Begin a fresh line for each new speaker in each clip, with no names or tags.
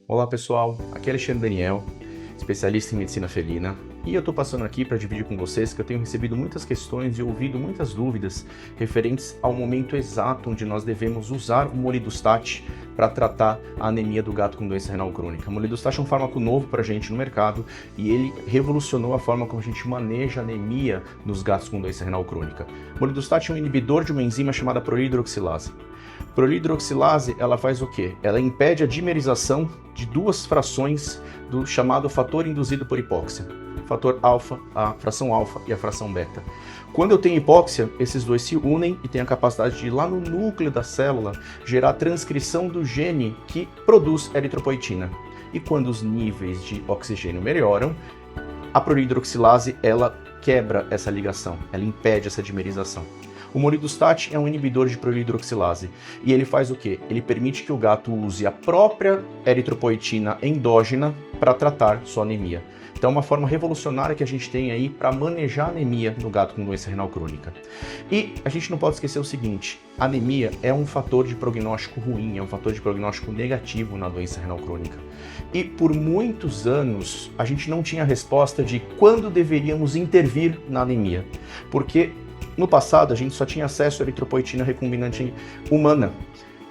Olá pessoal, aqui é Alexandre Daniel, especialista em medicina felina, e eu estou passando aqui para dividir com vocês que eu tenho recebido muitas questões e ouvido muitas dúvidas referentes ao momento exato onde nós devemos usar o molidustat para tratar a anemia do gato com doença renal crônica. O molidustat é um fármaco novo para a gente no mercado e ele revolucionou a forma como a gente maneja a anemia nos gatos com doença renal crônica. O molidustat é um inibidor de uma enzima chamada prolidroxilase. Prolidroxilase, ela faz o quê? Ela impede a dimerização de duas frações do chamado fator induzido por hipóxia. Fator alfa, a fração alfa e a fração beta. Quando eu tenho hipóxia, esses dois se unem e têm a capacidade de ir lá no núcleo da célula gerar a transcrição do gene que produz eritropoetina. E quando os níveis de oxigênio melhoram, a prolidroxilase ela quebra essa ligação, ela impede essa dimerização. O molidustat é um inibidor de prolidroxilase e ele faz o quê? Ele permite que o gato use a própria eritropoetina endógena para tratar sua anemia. Então é uma forma revolucionária que a gente tem aí para manejar a anemia no gato com doença renal crônica. E a gente não pode esquecer o seguinte, a anemia é um fator de prognóstico ruim, é um fator de prognóstico negativo na doença renal crônica. E por muitos anos a gente não tinha resposta de quando deveríamos intervir na anemia, porque no passado, a gente só tinha acesso à eritropoetina recombinante humana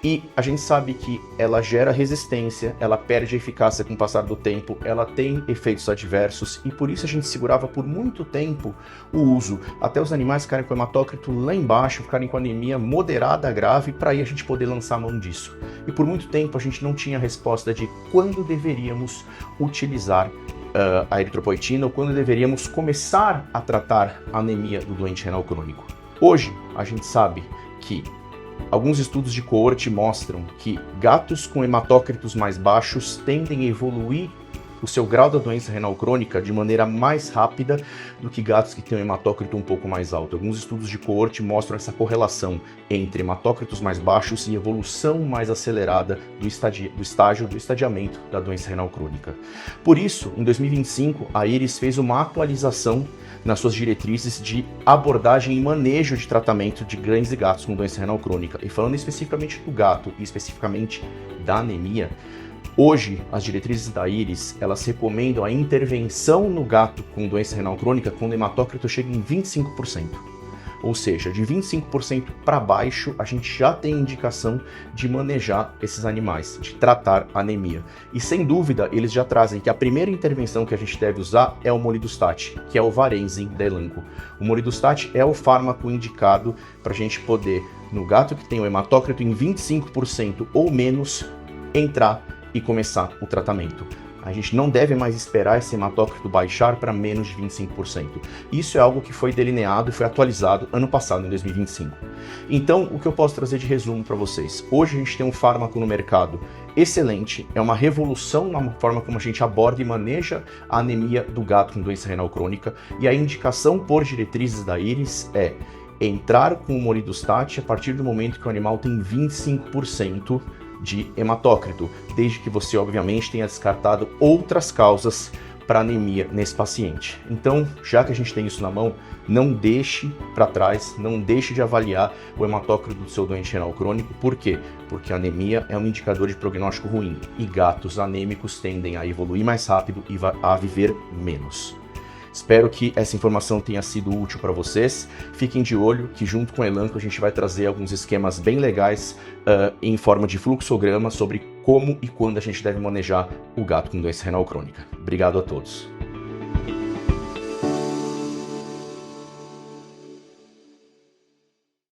e a gente sabe que ela gera resistência, ela perde a eficácia com o passar do tempo, ela tem efeitos adversos e por isso a gente segurava por muito tempo o uso, até os animais ficarem com o hematócrito lá embaixo, ficarem com anemia moderada a grave, para aí a gente poder lançar a mão disso. E por muito tempo a gente não tinha resposta de quando deveríamos utilizar a eritropoetina ou quando deveríamos começar a tratar a anemia do doente renal crônico. Hoje, a gente sabe que alguns estudos de coorte mostram que gatos com hematócritos mais baixos tendem a evoluir o seu grau da doença renal crônica de maneira mais rápida do que gatos que têm um hematócrito um pouco mais alto. Alguns estudos de coorte mostram essa correlação entre hematócritos mais baixos e evolução mais acelerada do estadiamento da doença renal crônica. Por isso, em 2025, a IRIS fez uma atualização nas suas diretrizes de abordagem e manejo de tratamento de cães e gatos com doença renal crônica. E falando especificamente do gato e especificamente da anemia, hoje, as diretrizes da IRIS, elas recomendam a intervenção no gato com doença renal crônica quando o hematócrito chega em 25%. Ou seja, de 25% para baixo, a gente já tem indicação de manejar esses animais, de tratar a anemia. E sem dúvida, eles já trazem que a primeira intervenção que a gente deve usar é o molidustat, que é o Varenzin da Elanco. O molidustat é o fármaco indicado para a gente poder, no gato que tem o hematócrito em 25% ou menos, entrar e começar o tratamento. A gente não deve mais esperar esse hematócrito baixar para menos de 25%. Isso é algo que foi delineado e foi atualizado ano passado, em 2025. Então, o que eu posso trazer de resumo para vocês? Hoje a gente tem um fármaco no mercado excelente, é uma revolução na forma como a gente aborda e maneja a anemia do gato com doença renal crônica, e a indicação por diretrizes da IRIS é entrar com o molidustat a partir do momento que o animal tem 25% de hematócrito, desde que você obviamente tenha descartado outras causas para anemia nesse paciente. Então, já que a gente tem isso na mão, não deixe para trás, não deixe de avaliar o hematócrito do seu doente renal crônico. Por quê? Porque a anemia é um indicador de prognóstico ruim e gatos anêmicos tendem a evoluir mais rápido e a viver menos. Espero que essa informação tenha sido útil para vocês. Fiquem de olho que junto com a Elanco a gente vai trazer alguns esquemas bem legais em forma de fluxograma sobre como e quando a gente deve manejar o gato com doença renal crônica. Obrigado a todos.